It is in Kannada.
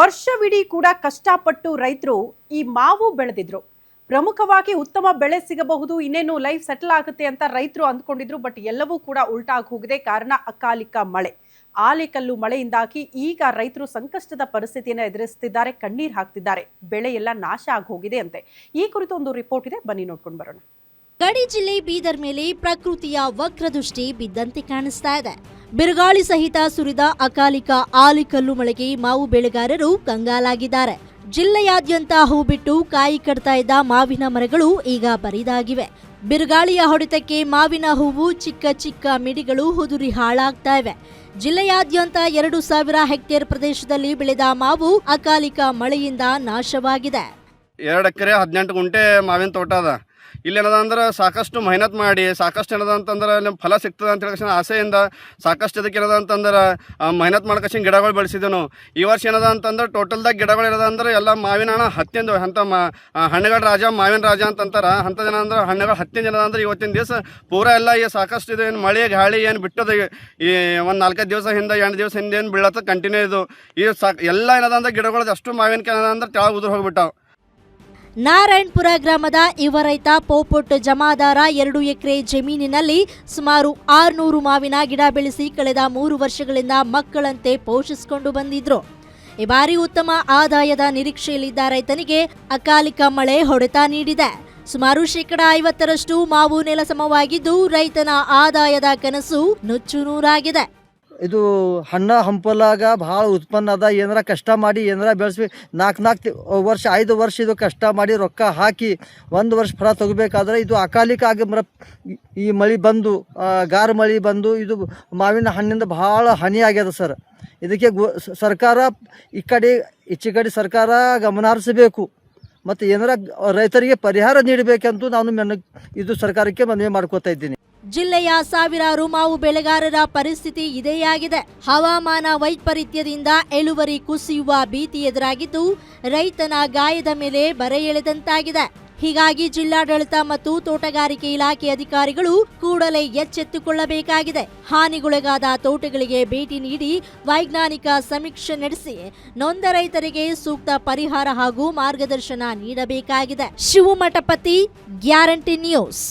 ವರ್ಷವಿಡೀ ಕೂಡ ಕಷ್ಟಪಟ್ಟು ರೈತರು ಈ ಮಾವು ಬೆಳೆದಿದ್ರು. ಪ್ರಮುಖವಾಗಿ ಉತ್ತಮ ಬೆಳೆ ಸಿಗಬಹುದು, ಇನ್ನೇನು ಲೈಫ್ ಸೆಟಲ್ ಆಗುತ್ತೆ ಅಂತ ರೈತರು ಅಂದ್ಕೊಂಡಿದ್ರು. ಬಟ್ ಎಲ್ಲವೂ ಕೂಡ ಉಲ್ಟಾಗಿ ಹೋಗಿದೆ. ಕಾರಣ ಅಕಾಲಿಕ ಮಳೆ. ಆಲಿಕಲ್ಲು ಮಳೆಯಿಂದಾಗಿ ಈಗ ರೈತರು ಸಂಕಷ್ಟದ ಪರಿಸ್ಥಿತಿಯನ್ನು ಎದುರಿಸುತ್ತಿದ್ದಾರೆ, ಕಣ್ಣೀರು ಹಾಕ್ತಿದ್ದಾರೆ. ಬೆಳೆ ಎಲ್ಲ ನಾಶ ಆಗಿ ಹೋಗಿದೆ ಅಂತೆ. ಈ ಕುರಿತು ಒಂದು ರಿಪೋರ್ಟ್ ಇದೆ, ಬನ್ನಿ ನೋಡ್ಕೊಂಡು ಬರೋಣ. ಗಡಿ ಜಿಲ್ಲೆ ಬೀದರ್ ಮೇಲೆ ಪ್ರಕೃತಿಯ ವಕ್ರದೃಷ್ಟಿ ಬಿದ್ದಂತೆ ಕಾಣಿಸ್ತಾ ಇದೆ. ಬಿರುಗಾಳಿ ಸಹಿತ ಸುರಿದ ಅಕಾಲಿಕ ಆಲಿಕಲ್ಲು ಮಳೆಗೆ ಮಾವು ಬೆಳೆಗಾರರು ಕಂಗಾಲಾಗಿದ್ದಾರೆ. ಜಿಲ್ಲೆಯಾದ್ಯಂತ ಹೂ ಬಿಟ್ಟು ಕಾಯಿ ಕಟ್ತಾ ಇದ್ದ ಮಾವಿನ ಮರಗಳು ಈಗ ಬರಿದಾಗಿವೆ. ಬಿರುಗಾಳಿಯ ಹೊಡೆತಕ್ಕೆ ಮಾವಿನ ಹೂವು ಚಿಕ್ಕ ಚಿಕ್ಕ ಮಿಡಿಗಳು ಉದುರಿ ಹಾಳಾಗ್ತಾ ಇವೆ. ಜಿಲ್ಲೆಯಾದ್ಯಂತ 2,000 ಹೆಕ್ಟೇರ್ ಪ್ರದೇಶದಲ್ಲಿ ಬೆಳೆದ ಮಾವು ಅಕಾಲಿಕ ಮಳೆಯಿಂದ ನಾಶವಾಗಿದೆ. 2 ಎಕರೆ 18 ಗುಂಟೆ ಮಾವಿನ ತೋಟ ಅದ. ಇಲ್ಲಿ ಏನದ ಅಂದ್ರೆ ಸಾಕಷ್ಟು ಮೆಹನತ್ ಮಾಡಿ ಸಾಕಷ್ಟು ಏನದ ಅಂತಂದ್ರೆ ನಿಮ್ಮ ಫಲ ಸಿಗ್ತದೆ ಅಂತ ಹೇಳಿ ಆಸೆಯಿಂದ ಸಾಕಷ್ಟು ಇದಕ್ಕೆ ಏನದ ಅಂತಂದ್ರೆ ಮೆಹನತ್ ಮಾಡ್ಕೇಸಿ ಗಿಡಗಳು ಬೆಳೆಸಿದೆವು. ಈ ವರ್ಷ ಏನದ ಅಂತಂದ್ರೆ ಟೋಟಲ್ದಾಗ ಗಿಡಗಳು ಏನದ ಅಂದ್ರೆ ಎಲ್ಲ ಮಾವಿನ ಹಣ್ಣು ಹತ್ತಿಂದು ಅಂತ ಹಣ್ಣುಗಳ ರಾಜ ಮಾವಿನ ರಾಜ ಅಂತಂತಾರೆ. ಅಂಥದ್ದು ಏನಂದ್ರೆ ಹಣ್ಣುಗಳು ಹತ್ತಿನ ಏನದ ಅಂದ್ರೆ ಇವತ್ತಿನ ದಿವಸ ಪೂರ ಎಲ್ಲ ಈ ಸಾಕಷ್ಟು ಇದು ಏನು ಮಳೆ ಗಾಳಿ ಏನು ಬಿಟ್ಟದ ಈ ಒಂದು 4-5 ದಿವಸ ಹಿಂದೆ 8 ದಿವಸ ಹಿಂದೆ ಏನು ಬೀಳತ್ತ ಕಂಟಿನ್ಯೂ ಇದು ಈ ಎಲ್ಲ ಏನದ ಅಂದ್ರೆ ಗಿಡಗಳದ್ದು ಅಷ್ಟು ಮಾವಿನ ಏನದ ಅಂದ್ರೆ ತೆಳಗೆ ಉದುರು ಹೋಗ್ಬಿಟ್ಟಾವ. ನಾರಾಯಣಪುರ ಗ್ರಾಮದ ಯುವ ರೈತ ಪೋಪೊಟ್ ಜಮಾದಾರ 2 ಎಕರೆ ಜಮೀನಿನಲ್ಲಿ ಸುಮಾರು 600 ಮಾವಿನ ಗಿಡ ಬೆಳೆಸಿ ಕಳೆದ 3 ವರ್ಷಗಳಿಂದ ಮಕ್ಕಳಂತೆ ಪೋಷಿಸಿಕೊಂಡು ಬಂದಿದ್ರು. ಈ ಬಾರಿ ಉತ್ತಮ ಆದಾಯದ ನಿರೀಕ್ಷೆಯಲ್ಲಿದ್ದ ರೈತನಿಗೆ ಅಕಾಲಿಕ ಮಳೆ ಹೊಡೆತ ನೀಡಿದೆ. ಸುಮಾರು 50% ಮಾವು ನೆಲಸಮವಾಗಿದ್ದು ರೈತನ ಆದಾಯದ ಕನಸು ನುಚ್ಚು ನೂರಾಗಿದೆ. ಇದು ಹಣ್ಣ ಹಂಪಲಾಗ ಭಾಳ ಉತ್ಪನ್ನ ಅದ. ಏನಾರ ಕಷ್ಟ ಮಾಡಿ ಏನಾರ ಬೆಳೆಸ್ಬೇಕು. 4 ವರ್ಷ 5 ವರ್ಷ ಇದು ಕಷ್ಟ ಮಾಡಿ ರೊಕ್ಕ ಹಾಕಿ 1 ವರ್ಷ ಫಲ ತೆಗಿಬೇಕಾದ್ರೆ ಇದು ಅಕಾಲಿಕ ಆಗಿ ಈ ಮಳೆ ಬಂದು ಗಾರ ಮಳೆ ಬಂದು ಇದು ಮಾವಿನ ಹಣ್ಣಿಂದ ಭಾಳ ಹಾನಿ ಆಗ್ಯದ ಸರ್. ಇದಕ್ಕೆ ಸರ್ಕಾರ ಈಚೆ ಕಡೆ ಸರ್ಕಾರ ಗಮನ ಹರಿಸಬೇಕು ಮತ್ತು ಏನಾರ ರೈತರಿಗೆ ಪರಿಹಾರ ನೀಡಬೇಕಂತೂ ನಾನು ಇದು ಸರ್ಕಾರಕ್ಕೆ ಮನವಿ ಮಾಡ್ಕೋತಾ ಇದ್ದೀನಿ. ಜಿಲ್ಲೆಯ ಸಾವಿರಾರು ಮಾವು ಬೆಳೆಗಾರರ ಪರಿಸ್ಥಿತಿ ಇದೇ ಆಗಿದೆ. ಹವಾಮಾನ ವೈಪರೀತ್ಯದಿಂದ ಇಳುವರಿ ಕುಸಿಯುವ ಭೀತಿ ಎದುರಾಗಿದ್ದು ರೈತನ ಗಾಯದ ಮೇಲೆ ಬರೆ ಎಳೆದಂತಾಗಿದೆ. ಹೀಗಾಗಿ ಜಿಲ್ಲಾಡಳಿತ ಮತ್ತು ತೋಟಗಾರಿಕೆ ಇಲಾಖೆ ಅಧಿಕಾರಿಗಳು ಕೂಡಲೇ ಎಚ್ಚೆತ್ತುಕೊಳ್ಳಬೇಕಾಗಿದೆ. ಹಾನಿಗೊಳಗಾದ ತೋಟಗಳಿಗೆ ಭೇಟಿ ನೀಡಿ ವೈಜ್ಞಾನಿಕ ಸಮೀಕ್ಷೆ ನಡೆಸಿ ನೊಂದ ರೈತರಿಗೆ ಸೂಕ್ತ ಪರಿಹಾರ ಹಾಗೂ ಮಾರ್ಗದರ್ಶನ ನೀಡಬೇಕಾಗಿದೆ. ಶಿವಮಠಪತಿ, ಗ್ಯಾರಂಟಿ ನ್ಯೂಸ್.